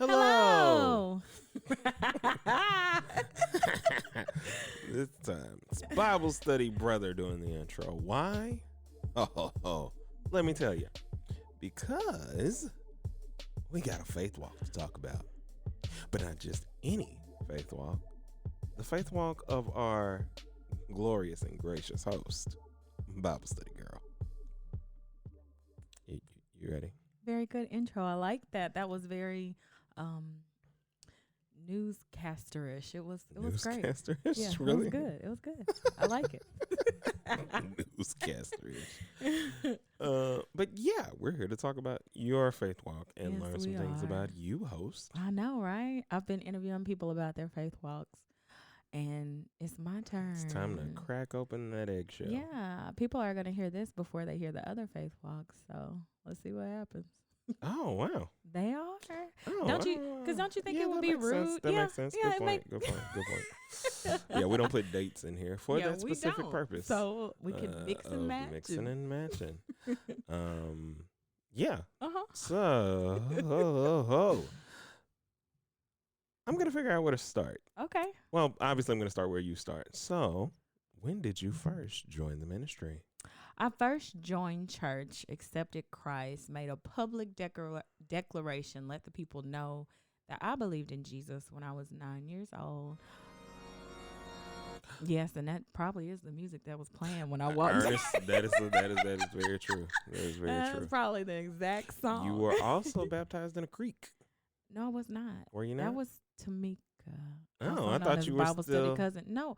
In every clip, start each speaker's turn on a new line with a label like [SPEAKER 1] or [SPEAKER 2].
[SPEAKER 1] Hello.
[SPEAKER 2] Hello.
[SPEAKER 1] This time, it's Bible study brother doing the intro. Why? Let me tell you. Because we got a faith walk to talk about. But not just any faith walk. The faith walk of our glorious and gracious host, Bible study girl. You ready?
[SPEAKER 2] Very good intro. I like that. That was very newscasterish. It was great.
[SPEAKER 1] Newscaster-ish?
[SPEAKER 2] Yeah,
[SPEAKER 1] Really?
[SPEAKER 2] it was good. It was good. I like it.
[SPEAKER 1] Newscaster-ish. But yeah, we're here to talk about your faith walk and
[SPEAKER 2] Yes,
[SPEAKER 1] learn some
[SPEAKER 2] we
[SPEAKER 1] things
[SPEAKER 2] are.
[SPEAKER 1] about you, host.
[SPEAKER 2] I know, right? I've been interviewing people about their faith walks, and it's my turn.
[SPEAKER 1] It's time to crack open that eggshell.
[SPEAKER 2] Yeah, people are going to hear this before they hear the other faith walks. So let's see what happens.
[SPEAKER 1] Oh, wow.
[SPEAKER 2] They are.
[SPEAKER 1] Oh,
[SPEAKER 2] Don't you? Because don't you think
[SPEAKER 1] yeah,
[SPEAKER 2] it would
[SPEAKER 1] that
[SPEAKER 2] be
[SPEAKER 1] makes sense.
[SPEAKER 2] rude?
[SPEAKER 1] That
[SPEAKER 2] yeah,
[SPEAKER 1] makes sense.
[SPEAKER 2] yeah,
[SPEAKER 1] Good point. Good point. Good point. Yeah, we don't put dates in here for that
[SPEAKER 2] we
[SPEAKER 1] specific
[SPEAKER 2] don't.
[SPEAKER 1] purpose.
[SPEAKER 2] So we can mix and
[SPEAKER 1] of
[SPEAKER 2] match.
[SPEAKER 1] Mixing and matching. Yeah.
[SPEAKER 2] Uh-huh.
[SPEAKER 1] So, I'm going to figure out where to start.
[SPEAKER 2] Okay.
[SPEAKER 1] Well, obviously, I'm going to start where you start. So, when did you first join the ministry?
[SPEAKER 2] I first joined church, accepted Christ, made a public declaration, let the people know that I believed in Jesus when I was 9 years old. Yes, and that probably is the music that was playing when I walked.
[SPEAKER 1] Ernest, that is very true. That is very
[SPEAKER 2] That's
[SPEAKER 1] true.
[SPEAKER 2] probably the exact song.
[SPEAKER 1] You were also baptized in a creek.
[SPEAKER 2] No, I was not.
[SPEAKER 1] Were you not?
[SPEAKER 2] That was Tamika.
[SPEAKER 1] Oh,
[SPEAKER 2] also
[SPEAKER 1] I
[SPEAKER 2] known
[SPEAKER 1] thought
[SPEAKER 2] as
[SPEAKER 1] you were
[SPEAKER 2] Bible
[SPEAKER 1] still.
[SPEAKER 2] study cousin. No,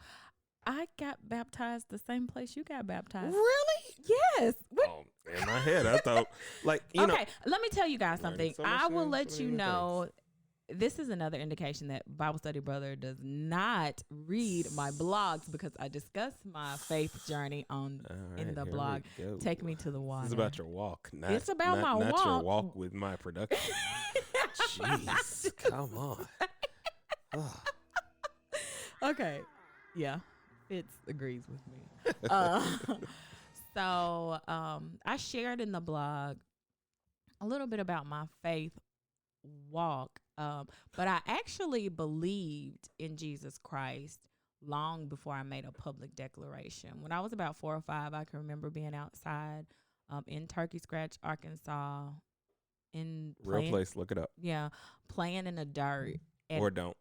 [SPEAKER 2] I got baptized the same place you got baptized.
[SPEAKER 1] Really?
[SPEAKER 2] Yes. What?
[SPEAKER 1] Oh, in my head, I thought, like, you know.
[SPEAKER 2] Okay, let me tell you guys
[SPEAKER 1] Learning
[SPEAKER 2] something.
[SPEAKER 1] so much
[SPEAKER 2] I will
[SPEAKER 1] new-
[SPEAKER 2] let
[SPEAKER 1] so
[SPEAKER 2] you
[SPEAKER 1] many new
[SPEAKER 2] know. This is another indication that Bible Study Brother does not read my blogs because I discuss my faith journey on
[SPEAKER 1] All
[SPEAKER 2] in
[SPEAKER 1] right,
[SPEAKER 2] the
[SPEAKER 1] here
[SPEAKER 2] blog.
[SPEAKER 1] we go.
[SPEAKER 2] Take me to the water.
[SPEAKER 1] This is about your walk. Not,
[SPEAKER 2] It's about
[SPEAKER 1] not,
[SPEAKER 2] my
[SPEAKER 1] not your
[SPEAKER 2] walk.
[SPEAKER 1] walk with my production. Jeez, come on. Ugh.
[SPEAKER 2] Okay. Yeah. Fitz agrees with me. So I shared in the blog a little bit about my faith walk. But I actually believed in Jesus Christ long before I made a public declaration. When I was about 4 or 5, I can remember being outside in Turkey Scratch, Arkansas, in
[SPEAKER 1] Real place, look it up.
[SPEAKER 2] Yeah, playing in the dirt.
[SPEAKER 1] Or don't.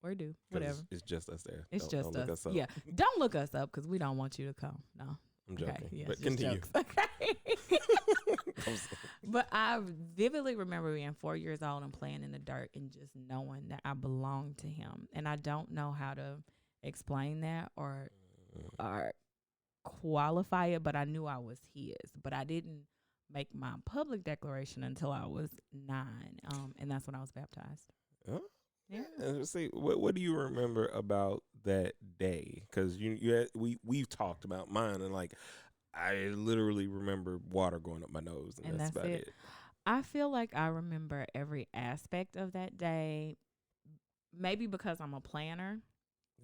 [SPEAKER 2] Or do
[SPEAKER 1] 'Cause
[SPEAKER 2] whatever.
[SPEAKER 1] It's just us there.
[SPEAKER 2] It's
[SPEAKER 1] Don't
[SPEAKER 2] just
[SPEAKER 1] look
[SPEAKER 2] us.
[SPEAKER 1] up.
[SPEAKER 2] Yeah, don't look us up because we don't want you to come. No,
[SPEAKER 1] I'm joking.
[SPEAKER 2] Okay, yeah,
[SPEAKER 1] But
[SPEAKER 2] just
[SPEAKER 1] continue.
[SPEAKER 2] jokes. Okay.
[SPEAKER 1] I'm sorry.
[SPEAKER 2] But I vividly remember being 4 years old and playing in the dirt and just knowing that I belonged to him. And I don't know how to explain that or qualify it, but I knew I was his. But I didn't make my public declaration until I was 9, and that's when I was baptized.
[SPEAKER 1] Huh?
[SPEAKER 2] Yeah.
[SPEAKER 1] See, what do you remember about that day? Because we've talked about mine, and like I literally remember water going up my nose, and that's about it.
[SPEAKER 2] I feel like I remember every aspect of that day, maybe because I'm a planner.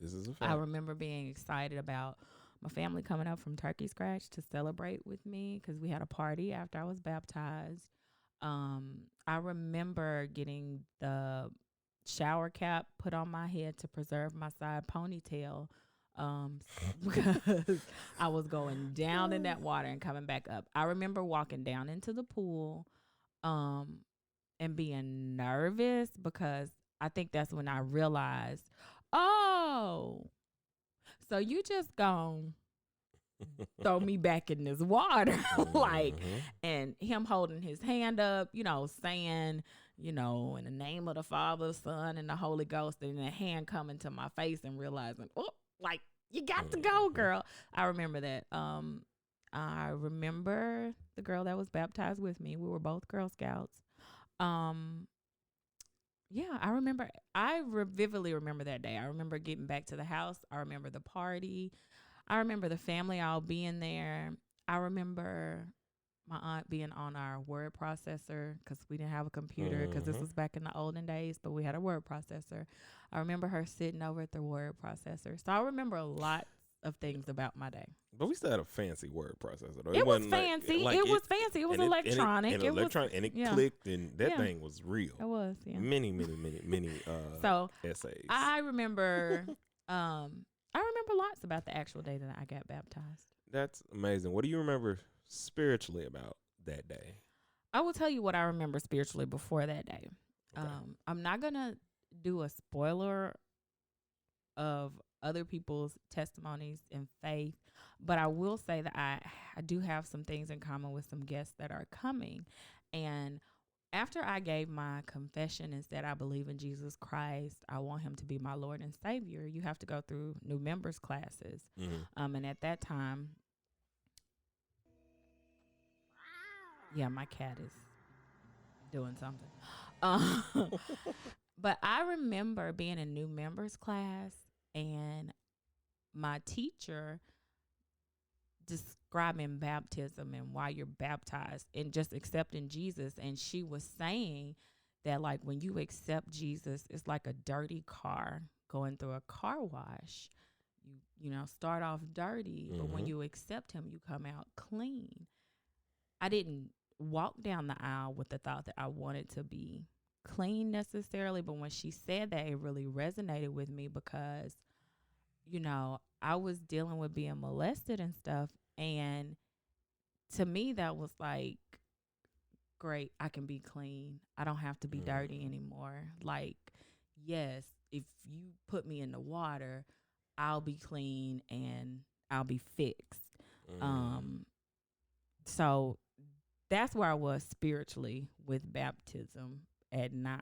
[SPEAKER 1] This is a fact.
[SPEAKER 2] I remember being excited about my family coming up from Turkey Scratch to celebrate with me because we had a party after I was baptized. I remember getting the shower cap put on my head to preserve my side ponytail because I was going down in that water and coming back up. I remember walking down into the pool and being nervous because I think that's when I realized, oh, so you just gone throw me back in this water. Like, and him holding his hand up, saying, in the name of the Father, Son, and the Holy Ghost, and the hand coming to my face and realizing, oh, like, you got to go, girl. I remember that. I remember the girl that was baptized with me. We were both Girl Scouts. Yeah, I remember. I vividly remember that day. I remember getting back to the house. I remember the party. I remember the family all being there. I remember my aunt being on our word processor because we didn't have a computer because this was back in the olden days, but we had a word processor. I remember her sitting over at the word processor. So I remember lots of things about my day.
[SPEAKER 1] But we still had a fancy word processor, though.
[SPEAKER 2] It was
[SPEAKER 1] wasn't
[SPEAKER 2] fancy. It was fancy. It was electronic.
[SPEAKER 1] And it
[SPEAKER 2] yeah.
[SPEAKER 1] clicked, and that
[SPEAKER 2] Yeah.
[SPEAKER 1] thing was real.
[SPEAKER 2] It was, yeah.
[SPEAKER 1] Many
[SPEAKER 2] So
[SPEAKER 1] essays.
[SPEAKER 2] I remember lots about the actual day that I got baptized.
[SPEAKER 1] That's amazing. What do you remember spiritually about that day?
[SPEAKER 2] I will tell you what I remember spiritually before that day.
[SPEAKER 1] Okay.
[SPEAKER 2] I'm not gonna do a spoiler of other people's testimonies and faith, but I will say that I do have some things in common with some guests that are coming. And after I gave my confession and said I believe in Jesus Christ, I want him to be my Lord and Savior, you have to go through new members classes.
[SPEAKER 1] Mm-hmm.
[SPEAKER 2] And at that time, yeah, my cat is doing something. But I remember being in new members class and my teacher describing baptism and why you're baptized and just accepting Jesus. And she was saying that, like, when you accept Jesus, it's like a dirty car going through a car wash. You know, start off dirty, but when you accept him, you come out clean. I didn't walk down the aisle with the thought that I wanted to be clean necessarily, but when she said that, it really resonated with me because, you know, I was dealing with being molested and stuff, and to me that was like, great, I can be clean. I don't have to be dirty anymore. Like, yes, if you put me in the water, I'll be clean and I'll be fixed. So that's where I was spiritually with baptism at 9.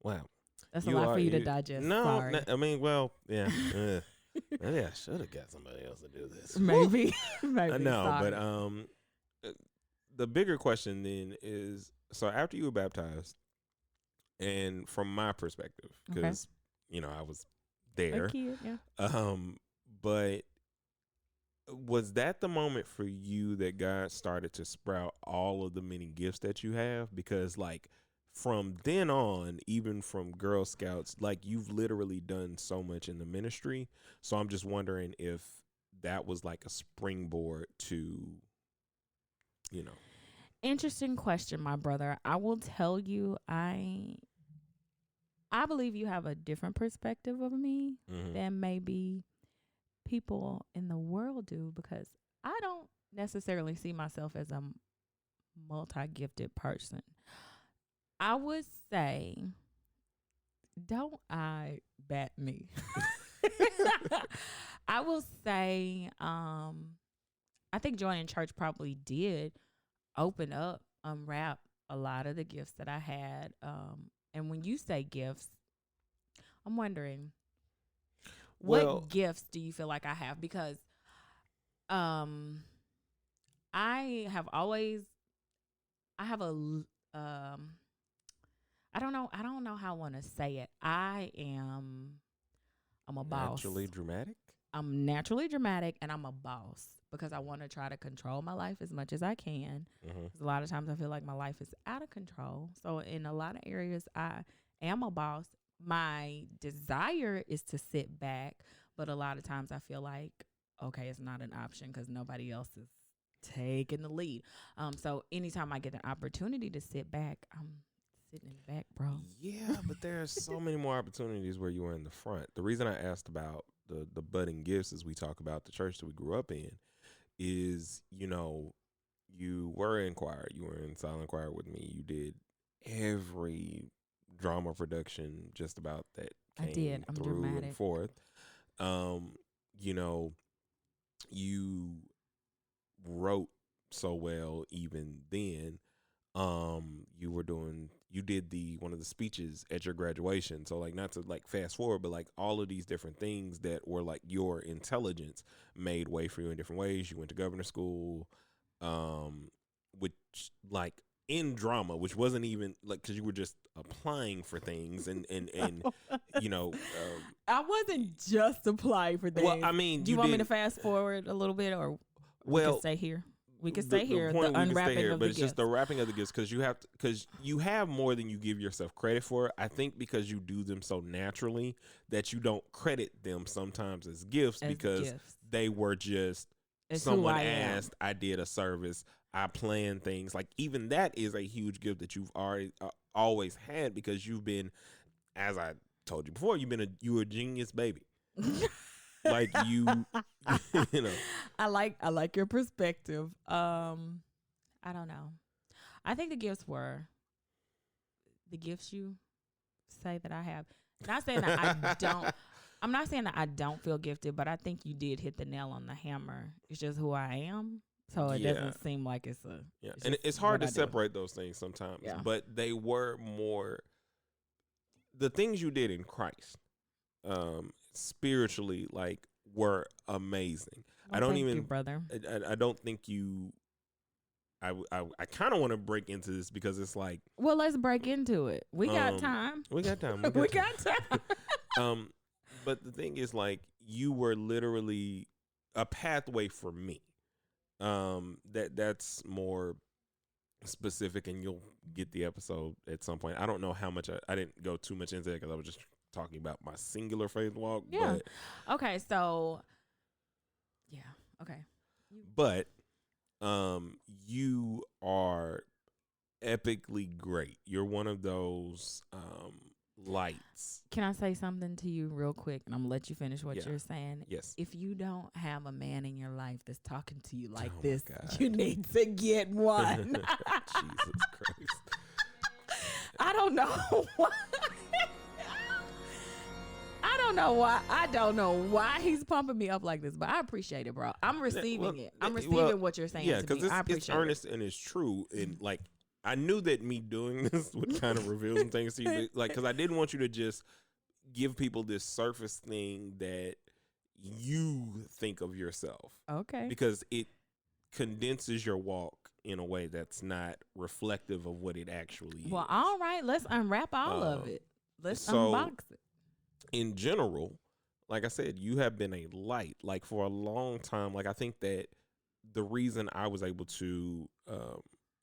[SPEAKER 1] Wow.
[SPEAKER 2] That's a lot for you to digest.
[SPEAKER 1] No, I mean, well, yeah. Maybe I should have got somebody else to do this.
[SPEAKER 2] Maybe. Maybe.
[SPEAKER 1] No, but the bigger question then is, so after you were baptized, and from my perspective, because, you know, I was there.
[SPEAKER 2] A kid, yeah.
[SPEAKER 1] But was that the moment for you that God started to sprout all of the many gifts that you have? Because, like, from then on, even from Girl Scouts, like, you've literally done so much in the ministry. So I'm just wondering if that was like a springboard to, you know.
[SPEAKER 2] Interesting question, my brother. I will tell you, I believe you have a different perspective of me than maybe people in the world do, because I don't necessarily see myself as a multi-gifted person. I would say, don't I bat me? I will say, I think joining church probably did open up, unwrap a lot of the gifts that I had. And when you say gifts, I'm wondering, what gifts do you feel like I have? Because I have always, I have a, I don't know how I want to say it. I'm a boss.
[SPEAKER 1] Naturally dramatic?
[SPEAKER 2] I'm naturally dramatic, and I'm a boss because I want to try to control my life as much as I can. Because a lot of times I feel like my life is out of control. So in a lot of areas, I am a boss. My desire is to sit back, but a lot of times I feel like, okay, it's not an option because nobody else is taking the lead. So anytime I get an opportunity to sit back, I'm sitting in the back, bro.
[SPEAKER 1] Yeah, but there's so many more opportunities where you were in the front. The reason I asked about the budding gifts, as we talk about the church that we grew up in, is, you know, you were in choir, you were in silent choir with me, you did every drama production just about that came
[SPEAKER 2] I did. I'm
[SPEAKER 1] through
[SPEAKER 2] dramatic.
[SPEAKER 1] and forth. You know, you wrote so well even then. You did one of the speeches at your graduation. So, like, not to like fast forward, but like all of these different things that were like your intelligence made way for you in different ways. You went to governor school, which, like, in drama, which wasn't even like, because you were just applying for things and you know,
[SPEAKER 2] I wasn't just applying for things.
[SPEAKER 1] Well, I mean,
[SPEAKER 2] do you want me to fast forward a little bit, or we can stay here? We could stay here. The
[SPEAKER 1] point we can stay
[SPEAKER 2] unwrapping
[SPEAKER 1] here,
[SPEAKER 2] of
[SPEAKER 1] but
[SPEAKER 2] the
[SPEAKER 1] it's just
[SPEAKER 2] gifts.
[SPEAKER 1] the wrapping of the gifts because you have more than you give yourself credit for. I think because you do them so naturally that you don't credit them sometimes as gifts
[SPEAKER 2] As
[SPEAKER 1] because
[SPEAKER 2] gifts.
[SPEAKER 1] they were just
[SPEAKER 2] It's who
[SPEAKER 1] someone
[SPEAKER 2] I am.
[SPEAKER 1] asked, I did a service, I planned things. Like even that is a huge gift that you've already always had because you've been, as I told you before, you were a genius baby. Like you know.
[SPEAKER 2] I like your perspective. I don't know. I think the gifts were the gifts you say that I have. Not saying that I don't. I'm not saying that I don't feel gifted, but I think you did hit the nail on the hammer. It's just who I am, so it
[SPEAKER 1] Yeah.
[SPEAKER 2] doesn't seem like it's a.
[SPEAKER 1] Yeah,
[SPEAKER 2] It's
[SPEAKER 1] and
[SPEAKER 2] just
[SPEAKER 1] it's hard
[SPEAKER 2] what
[SPEAKER 1] to
[SPEAKER 2] I do.
[SPEAKER 1] separate those things sometimes.
[SPEAKER 2] Yeah.
[SPEAKER 1] But they were more the things you did in Christ, spiritually, like were amazing. I don't
[SPEAKER 2] thank
[SPEAKER 1] even,
[SPEAKER 2] you, brother.
[SPEAKER 1] I don't think you. I kind of want to break into this because it's like
[SPEAKER 2] Well, let's break into it. We got time.
[SPEAKER 1] we got time.
[SPEAKER 2] We got time.
[SPEAKER 1] But the thing is, like, you were literally a pathway for me. That's more specific, and you'll get the episode at some point. I don't know how much I didn't go too much into it because I was just talking about my singular faith walk.
[SPEAKER 2] Yeah. Okay. So. Yeah. Okay.
[SPEAKER 1] But you are epically great. You're one of those lights.
[SPEAKER 2] Can I say something to you real quick? And I'm going to let you finish what
[SPEAKER 1] Yeah.
[SPEAKER 2] you're saying.
[SPEAKER 1] Yes.
[SPEAKER 2] If you don't have a man in your life that's talking to you like
[SPEAKER 1] Oh my
[SPEAKER 2] this,
[SPEAKER 1] God.
[SPEAKER 2] you need to get one.
[SPEAKER 1] Jesus Christ.
[SPEAKER 2] I don't know why. I don't know why he's pumping me up like this, but I appreciate it, bro. I'm receiving it. I'm receiving what you're saying
[SPEAKER 1] Yeah,
[SPEAKER 2] to me.
[SPEAKER 1] because
[SPEAKER 2] I
[SPEAKER 1] it's
[SPEAKER 2] appreciate
[SPEAKER 1] earnest and it's true. And like, I knew that me doing this would kind of reveal some things to you. Like, because I didn't want you to just give people this surface thing that you think of yourself.
[SPEAKER 2] Okay.
[SPEAKER 1] Because it condenses your walk in a way that's not reflective of what it actually is.
[SPEAKER 2] Well, all right. Let's unwrap all of it. Let's
[SPEAKER 1] so-
[SPEAKER 2] unbox it.
[SPEAKER 1] In general, like I said, you have been a light. Like for a long time, like I think that the reason I was able to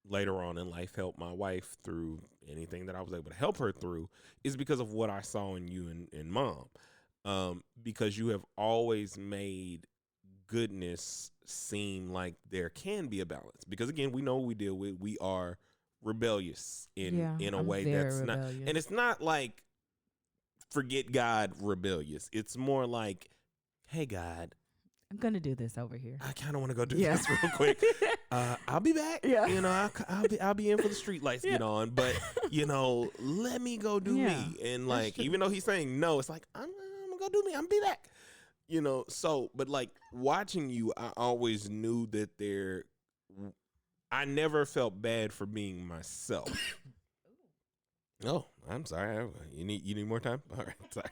[SPEAKER 1] later on in life help my wife through anything that I was able to help her through is because of what I saw in you and mom. Because you have always made goodness seem like there can be a balance. Because again, we know what we deal with. We are rebellious in a
[SPEAKER 2] I'm
[SPEAKER 1] way
[SPEAKER 2] very
[SPEAKER 1] that's
[SPEAKER 2] rebellious.
[SPEAKER 1] not, and it's not like forget God rebellious. It's more like, hey God,
[SPEAKER 2] I'm gonna do this over here.
[SPEAKER 1] I kind of want to go do
[SPEAKER 2] Yeah.
[SPEAKER 1] this real quick. I'll be back.
[SPEAKER 2] Yeah.
[SPEAKER 1] You know, I'll be in for the street lights get on, but you know, let me go do
[SPEAKER 2] Yeah.
[SPEAKER 1] me. And
[SPEAKER 2] That's
[SPEAKER 1] like,
[SPEAKER 2] true.
[SPEAKER 1] even though he's saying no, it's like I'm gonna go do me. I'm gonna be back. You know, so but like watching you, I always knew that I never felt bad for being myself. Oh, I'm sorry. You need more time? All right, sorry.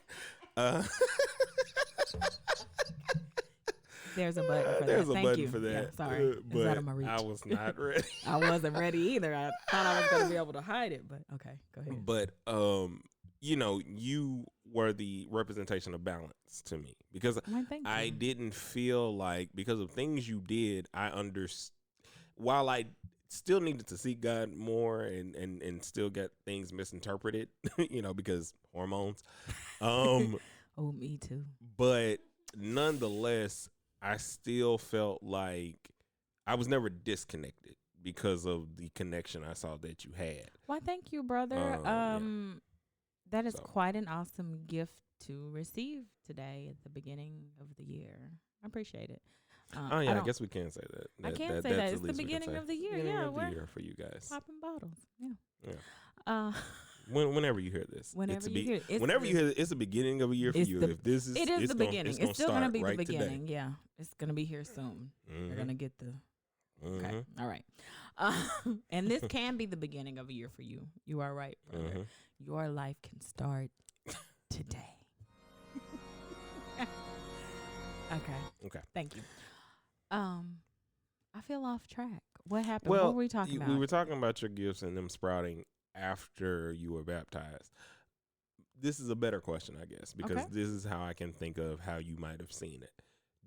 [SPEAKER 2] There's a button for
[SPEAKER 1] There's
[SPEAKER 2] that.
[SPEAKER 1] a
[SPEAKER 2] Thank
[SPEAKER 1] button
[SPEAKER 2] you.
[SPEAKER 1] for that.
[SPEAKER 2] Yeah, sorry. It's
[SPEAKER 1] but
[SPEAKER 2] out of my reach.
[SPEAKER 1] I was not ready.
[SPEAKER 2] I wasn't ready either. I thought I was gonna be able to hide it, but okay, go ahead.
[SPEAKER 1] But you know, you were the representation of balance to me because
[SPEAKER 2] Well, thank
[SPEAKER 1] I
[SPEAKER 2] you.
[SPEAKER 1] didn't feel like because of things you did, while I still needed to seek God more and still get things misinterpreted, you know, because hormones.
[SPEAKER 2] Oh, me too.
[SPEAKER 1] But nonetheless, I still felt like I was never disconnected because of the connection I saw that you had.
[SPEAKER 2] Why, thank you, brother.
[SPEAKER 1] Yeah.
[SPEAKER 2] That is
[SPEAKER 1] So.
[SPEAKER 2] quite an awesome gift to receive today at the beginning of the year. I appreciate it.
[SPEAKER 1] Oh yeah, I guess we can say that.
[SPEAKER 2] I can say
[SPEAKER 1] that's
[SPEAKER 2] that.
[SPEAKER 1] at
[SPEAKER 2] It's the
[SPEAKER 1] least we can
[SPEAKER 2] beginning
[SPEAKER 1] say.
[SPEAKER 2] of the year.
[SPEAKER 1] Beginning
[SPEAKER 2] Yeah,
[SPEAKER 1] of the
[SPEAKER 2] we're
[SPEAKER 1] year for you guys.
[SPEAKER 2] popping bottles. Yeah.
[SPEAKER 1] Yeah. Whenever you hear this,
[SPEAKER 2] Whenever you hear it,
[SPEAKER 1] whenever you hear it, it's the beginning of a year for
[SPEAKER 2] it's
[SPEAKER 1] you.
[SPEAKER 2] the-
[SPEAKER 1] If this is,
[SPEAKER 2] it is the beginning. It's still gonna be
[SPEAKER 1] right
[SPEAKER 2] the beginning.
[SPEAKER 1] Today.
[SPEAKER 2] Yeah, it's gonna be here soon. You're gonna get the. Okay.
[SPEAKER 1] Mhm.
[SPEAKER 2] All right. And this can be the beginning of a year for you. You are right, brother.
[SPEAKER 1] Mhm.
[SPEAKER 2] Your life can start today. Okay. Thank you. I feel off track. What happened?
[SPEAKER 1] Well,
[SPEAKER 2] what were we talking about?
[SPEAKER 1] we were talking about your gifts and them sprouting after you were baptized. This is a better question, I guess, because
[SPEAKER 2] Okay.
[SPEAKER 1] this is how I can think of how you might have seen it.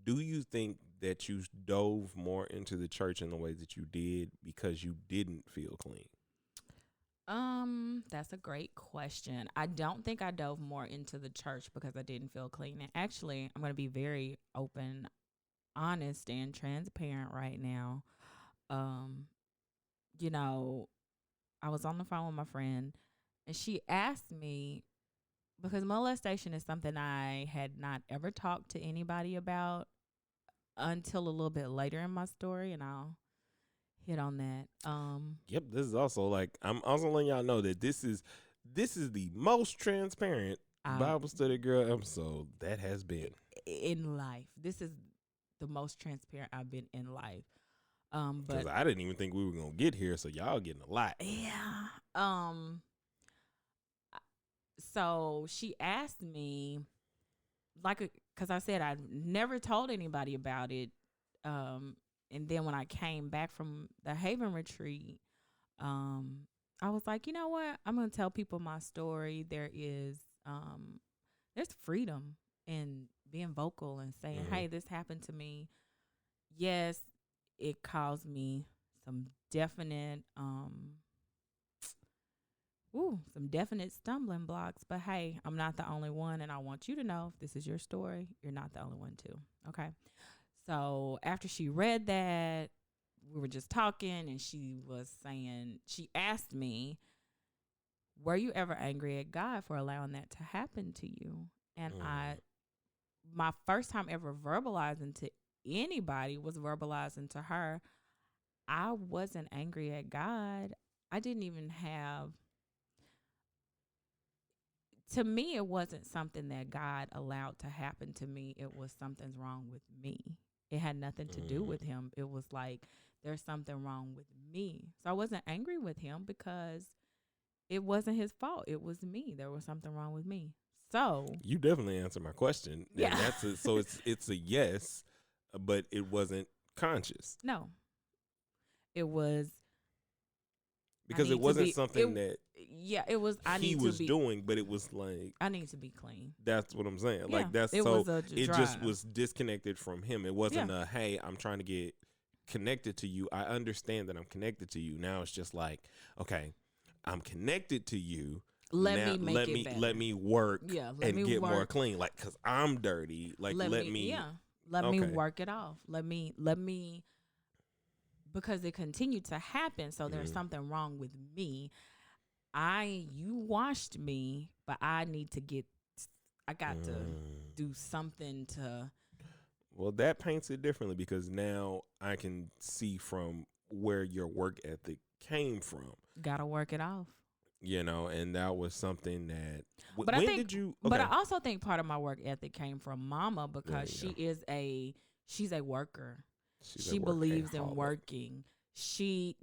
[SPEAKER 1] do you think that you dove more into the church in the way that you did because you didn't feel clean?
[SPEAKER 2] That's a great question. I don't think I dove more into the church because I didn't feel clean. And actually, I'm going to be very open, honest, and transparent right now. Um, you know, I was on the phone with my friend and she asked me, because molestation is something I had not ever talked to anybody about until a little bit later in my story, and I'll hit on that.
[SPEAKER 1] Yep, this is also like I'm also letting y'all know that this is the most transparent
[SPEAKER 2] I,
[SPEAKER 1] Bible study girl episode that has been.
[SPEAKER 2] in life, this is the most transparent I've been in life.
[SPEAKER 1] Because
[SPEAKER 2] But
[SPEAKER 1] I didn't even think we were gonna get here, so y'all getting a lot.
[SPEAKER 2] yeah. So she asked me, like, because I said I never told anybody about it. And then when I came back from the Haven retreat, I was like, you know what? I'm gonna tell people my story. There's freedom in being vocal and saying,
[SPEAKER 1] Mhm.
[SPEAKER 2] hey, this happened to me. Yes, it caused me some definite some definite stumbling blocks, but hey, I'm not the only one, and I want you to know if this is your story, you're not the only one too. Okay. So after she read that, we were just talking, and she asked me, were you ever angry at God for allowing that to happen to you? And my first time ever verbalizing to anybody was verbalizing to her. I wasn't angry at God. I didn't even have, to me, it wasn't something that God allowed to happen to me. It was something's wrong with me. It had nothing to do with him. It was like, there's something wrong with me. So I wasn't angry with him because it wasn't his fault. It was me. There was something wrong with me. So
[SPEAKER 1] You definitely answered my question.
[SPEAKER 2] yeah.
[SPEAKER 1] And that's so it's a yes, but it wasn't conscious.
[SPEAKER 2] No. It was,
[SPEAKER 1] Because it wasn't something that
[SPEAKER 2] it was,
[SPEAKER 1] he was doing, but it was like,
[SPEAKER 2] I need to be clean.
[SPEAKER 1] that's what I'm saying.
[SPEAKER 2] Yeah,
[SPEAKER 1] Like that's
[SPEAKER 2] it
[SPEAKER 1] so
[SPEAKER 2] was a
[SPEAKER 1] it
[SPEAKER 2] drive.
[SPEAKER 1] just was disconnected from him. It wasn't a hey, I'm trying to get connected to you. I understand that I'm connected to you. Now it's just like, okay, I'm connected to you.
[SPEAKER 2] Let
[SPEAKER 1] now,
[SPEAKER 2] me make it better.
[SPEAKER 1] Let me work
[SPEAKER 2] let
[SPEAKER 1] and
[SPEAKER 2] me
[SPEAKER 1] get
[SPEAKER 2] work.
[SPEAKER 1] more clean. Like, cause I'm dirty. Like let me
[SPEAKER 2] let
[SPEAKER 1] okay.
[SPEAKER 2] me work it off. Let me because it continued to happen. So there's something wrong with me. You washed me, but I got to do something to.
[SPEAKER 1] Well, that paints it differently because now I can see from where your work ethic came from.
[SPEAKER 2] Gotta work it off.
[SPEAKER 1] You know, and that was something that.
[SPEAKER 2] But But I also think part of my work ethic came from Mama because she's a worker. She believes in working.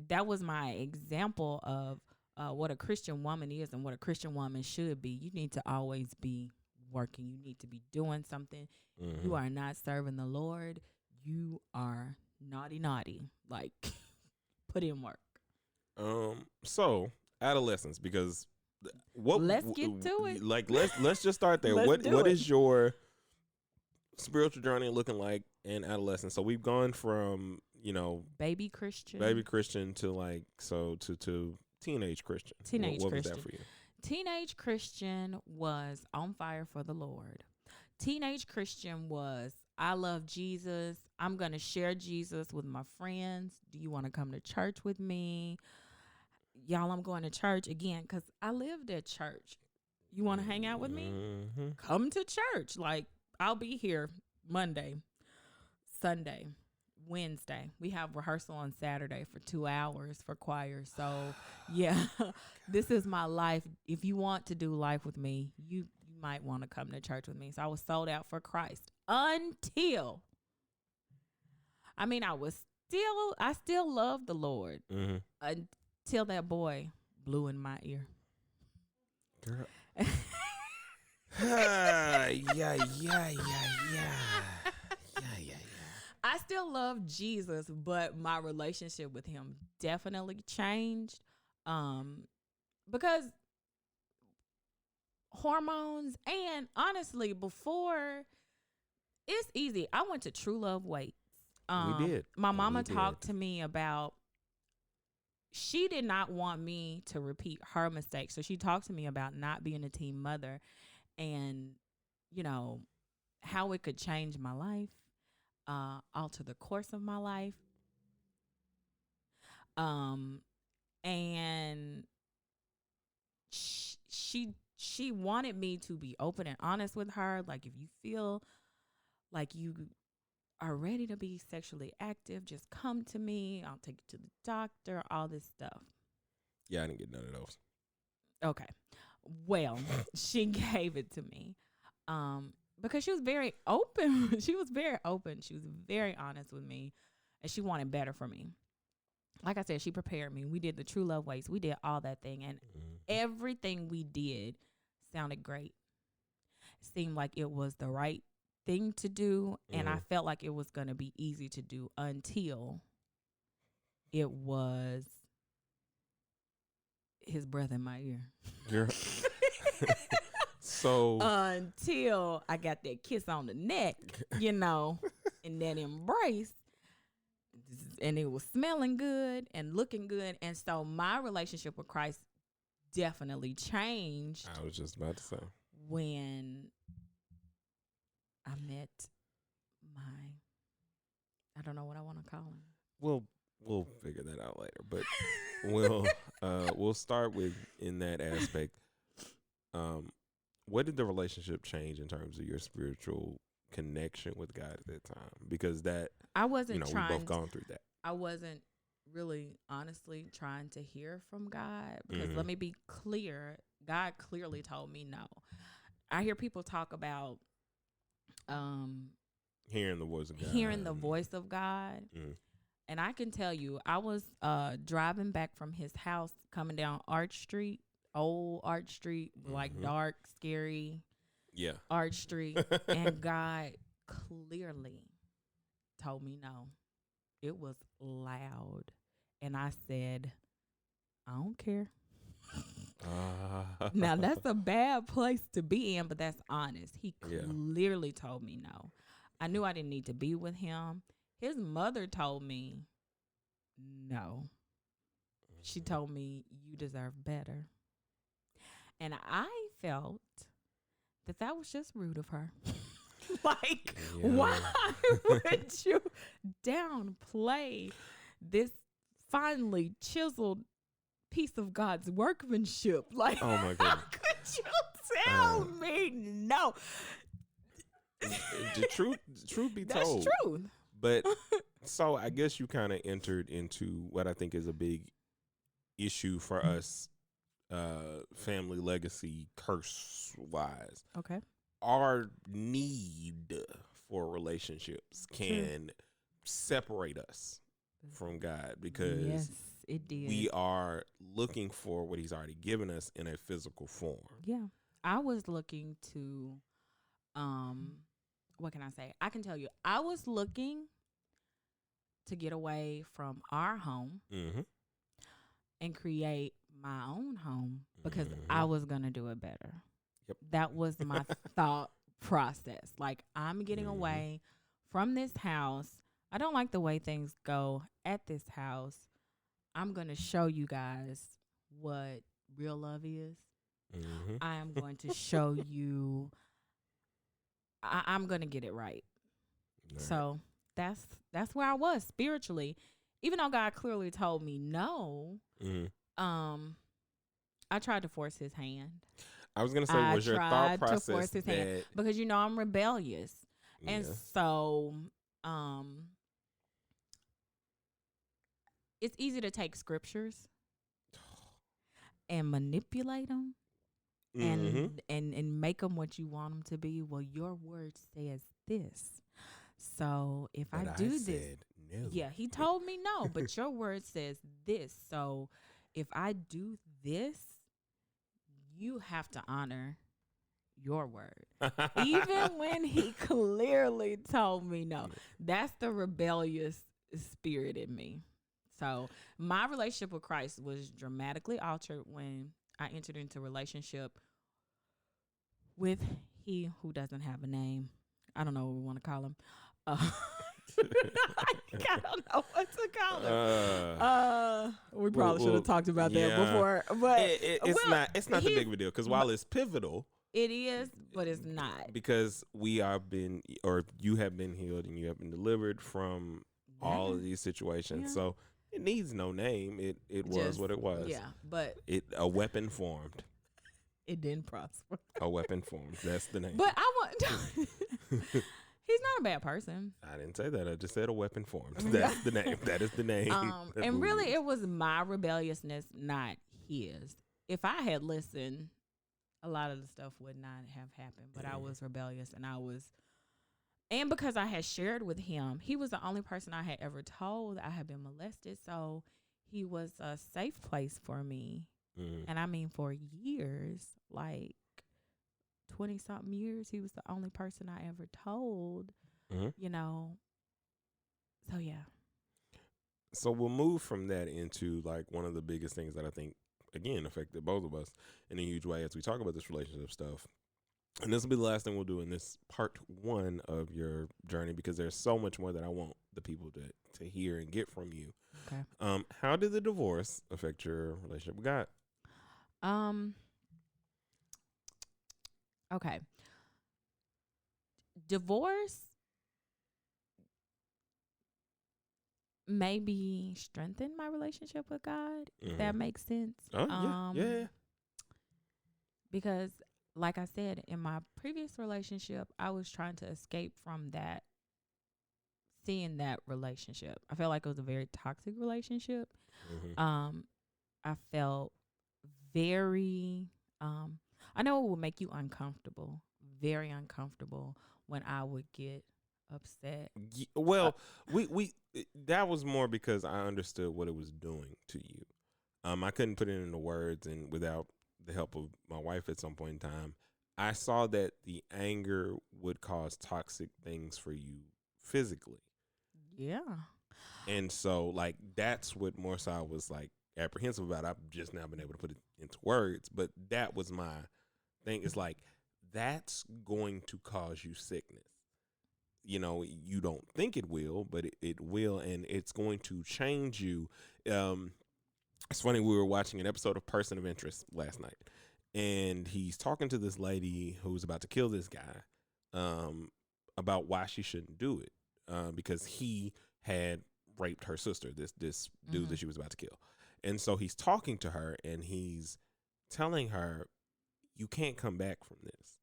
[SPEAKER 2] That was my example of what a Christian woman is and what a Christian woman should be. You need to always be working. You need to be doing something. You are not serving the Lord. You are naughty. Like, put in work.
[SPEAKER 1] So adolescence, because
[SPEAKER 2] let's get to it.
[SPEAKER 1] Like let's just start there. What is your spiritual journey looking like in adolescence? So we've gone from baby Christian to like to teenage Christian. What was that for you?
[SPEAKER 2] Teenage Christian was on fire for the Lord. Teenage Christian was, I love Jesus. I'm going to share Jesus with my friends. Do you want to come to church with me? Y'all, I'm going to church again because I lived at church. You want to hang out with me? Come to church. Like, I'll be here Monday, Sunday, Wednesday. We have rehearsal on Saturday for 2 hours for choir. So, yeah, this is my life. If you want to do life with me, you might want to come to church with me. So I was sold out for Christ until, I still love the Lord until that boy blew in my ear.
[SPEAKER 1] Girl. Yeah.
[SPEAKER 2] I still love Jesus, but my relationship with him definitely changed. Because hormones, and honestly, before It's easy. I went to True Love Waits.
[SPEAKER 1] We did.
[SPEAKER 2] My
[SPEAKER 1] We
[SPEAKER 2] mama
[SPEAKER 1] did.
[SPEAKER 2] talked to me about. She did not want me to repeat her mistakes, so she talked to me about not being a teen mother, and how it could change my life, alter the course of my life. And she wanted me to be open and honest with her. Like, if you feel like you are ready to be sexually active, just come to me. I'll take you to the doctor, all this stuff.
[SPEAKER 1] Yeah, I didn't get none of those.
[SPEAKER 2] Okay. Well, she gave it to me. Because she was very open. She was very open. She was very honest with me, and she wanted better for me. Like I said, she prepared me. We did the True Love Waits. We did all that thing, and everything we did sounded great. Seemed like it was the right thing to do, and I felt like it was going to be easy to do until it was his breath in my ear.
[SPEAKER 1] Girl. So
[SPEAKER 2] until I got that kiss on the neck, and that embrace, and it was smelling good and looking good. And so my relationship with Christ definitely changed.
[SPEAKER 1] I was just about to say,
[SPEAKER 2] when I met I don't know what I want to call him.
[SPEAKER 1] We'll figure that out later, but we'll start with, in that aspect. What did the relationship change in terms of your spiritual connection with God at that time? Because that
[SPEAKER 2] I wasn't
[SPEAKER 1] we've both gone through that.
[SPEAKER 2] I wasn't really honestly trying to hear from God, because let me be clear, God clearly told me no. I hear people talk about
[SPEAKER 1] hearing the voice of God.
[SPEAKER 2] Hearing the voice of God. And I can tell you, I was driving back from his house, coming down Arch Street, old Arch Street, like dark, scary Arch Street. And God clearly told me no. It was loud. And I said, I don't care. Now, that's a bad place to be in, but that's honest. He clearly told me no. I knew I didn't need to be with him. His mother told me no. She told me, you deserve better. And I felt that was just rude of her. Like, why would you downplay this finely chiseled piece of God's workmanship? Like,
[SPEAKER 1] oh my
[SPEAKER 2] how could you tell me no?
[SPEAKER 1] The truth be told.
[SPEAKER 2] That's truth.
[SPEAKER 1] But so I guess you kind of entered into what I think is a big issue for us, family legacy curse wise.
[SPEAKER 2] Okay.
[SPEAKER 1] Our need for relationships can separate us from God, because
[SPEAKER 2] yes, it did.
[SPEAKER 1] we are looking for what he's already given us in a physical form.
[SPEAKER 2] Yeah. I was looking to, what can I say? I can tell you, I was looking to get away from our home and create my own home, because I was going to do it better.
[SPEAKER 1] Yep.
[SPEAKER 2] That was my thought process. Like, I'm getting away from this house. I don't like the way things go at this house. I'm going to show you guys what real love is. I am going to show you. I'm going to get it right. So that's where I was spiritually. Even though God clearly told me no, I tried to force his hand.
[SPEAKER 1] I was going to say, was your thought process that...
[SPEAKER 2] Because, I'm rebellious. And so it's easy to take scriptures and manipulate them and make them what you want them to be. Well, your word says this. So if I do this,
[SPEAKER 1] no.
[SPEAKER 2] Yeah, he told me no, but your word says this. So if I do this, you have to honor your word. Even when he clearly told me no. That's the rebellious spirit in me. So my relationship with Christ was dramatically altered when I entered into a relationship with he who doesn't have a name. I don't know what we want to call him. I don't know what to call him. We probably should have talked about that before, but
[SPEAKER 1] it's not the big of a deal because while it's pivotal,
[SPEAKER 2] it is, but it's not
[SPEAKER 1] because you have been healed and you have been delivered from all of these situations.
[SPEAKER 2] Yeah.
[SPEAKER 1] So it needs no name. It was what it was.
[SPEAKER 2] Yeah, but
[SPEAKER 1] a weapon formed.
[SPEAKER 2] It didn't prosper.
[SPEAKER 1] A weapon formed. That's the name.
[SPEAKER 2] But I want. He's not a bad person.
[SPEAKER 1] I didn't say that. I just said a weapon formed. That's the name. That is the name.
[SPEAKER 2] And really, it was my rebelliousness, not his. If I had listened, a lot of the stuff would not have happened. But I was rebellious, and because I had shared with him, he was the only person I had ever told I had been molested. So he was a safe place for me. And I mean, for years, like 20-something years, he was the only person I ever told, you know. So, yeah.
[SPEAKER 1] So we'll move from that into like one of the biggest things that I think, again, affected both of us in a huge way as we talk about this relationship stuff. And this will be the last thing we'll do in this part 1 of your journey, because there's so much more that I want the people to hear and get from you.
[SPEAKER 2] Okay.
[SPEAKER 1] How did the divorce affect your relationship with God?
[SPEAKER 2] Okay. Divorce maybe strengthened my relationship with God, if that makes sense.
[SPEAKER 1] Yeah.
[SPEAKER 2] Because like I said, in my previous relationship, I was trying to escape from that, seeing that relationship. I felt like it was a very toxic relationship. I felt very, I know it would make you uncomfortable, very uncomfortable when I would get upset.
[SPEAKER 1] Well, we that was more because I understood what it was doing to you. I couldn't put it into words, and without the help of my wife at some point in time, I saw that the anger would cause toxic things for you physically.
[SPEAKER 2] Yeah.
[SPEAKER 1] And so, like, that's what more so I was like apprehensive about. I've just now been able to put it into words, but that was my thing. It's like, that's going to cause you sickness. You know, you don't think it will, but it will, and it's going to change you. It's funny, we were watching an episode of Person of Interest last night, and he's talking to this lady who's about to kill this guy about why she shouldn't do it, because he had raped her sister, this dude that she was about to kill. And so he's talking to her, and he's telling her, you can't come back from this.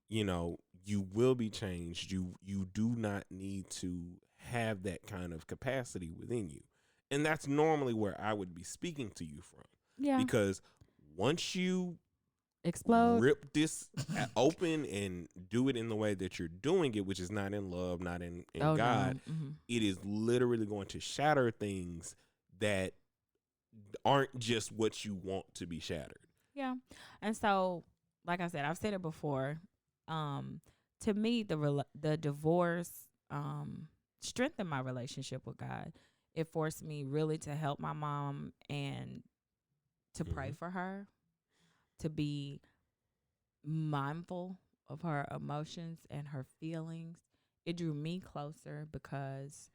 [SPEAKER 1] You know, you will be changed. You do not need to have that kind of capacity within you. And that's normally where I would be speaking to you from.
[SPEAKER 2] Yeah.
[SPEAKER 1] Because once you
[SPEAKER 2] explode,
[SPEAKER 1] rip this open and do it in the way that you're doing it, which is not in love, not in God, it is literally going to shatter things that aren't just what you want to be shattered.
[SPEAKER 2] Yeah. And so, like I said, I've said it before. To me, the divorce strengthened my relationship with God. It forced me really to help my mom and to pray for her, to be mindful of her emotions and her feelings. It drew me closer because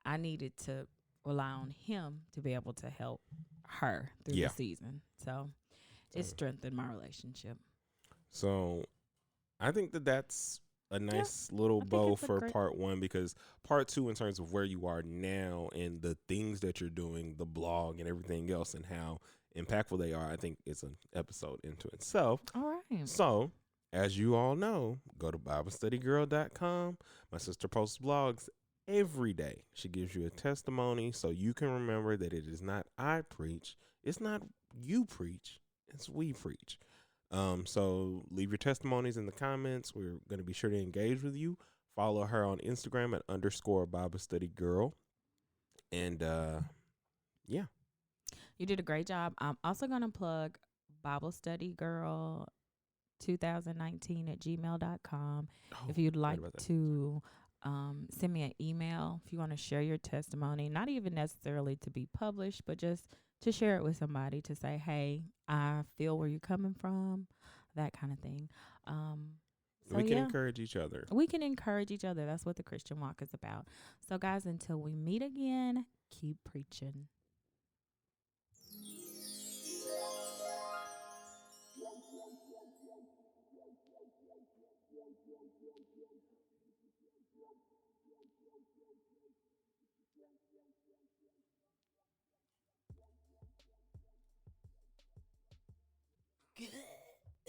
[SPEAKER 2] I needed to rely on him to be able to help her through the season. So it strengthened my relationship.
[SPEAKER 1] So I think that's a nice little bow for part 1, because part 2, in terms of where you are now and the things that you're doing, the blog and everything else, and how impactful they are, I think it's an episode into itself.
[SPEAKER 2] All right.
[SPEAKER 1] So, as you all know, go to BibleStudyGirl.com. My sister posts blogs every day. She gives you a testimony so you can remember that it is not I preach, it's not you preach, it's we preach. So leave your testimonies in the comments. We're going to be sure to engage with you. Follow her on Instagram at _BibleStudyGirl. And yeah.
[SPEAKER 2] You did a great job. I'm also going to plug Bible Study Girl 2019 at gmail.com. If you'd like to send me an email, if you want to share your testimony, not even necessarily to be published, but just to share it with somebody, to say, hey, I feel where you're coming from, that kind of thing. So,
[SPEAKER 1] we can
[SPEAKER 2] yeah.
[SPEAKER 1] encourage each other.
[SPEAKER 2] We can encourage each other. That's what the Christian walk is about. So, guys, until we meet again, keep preaching.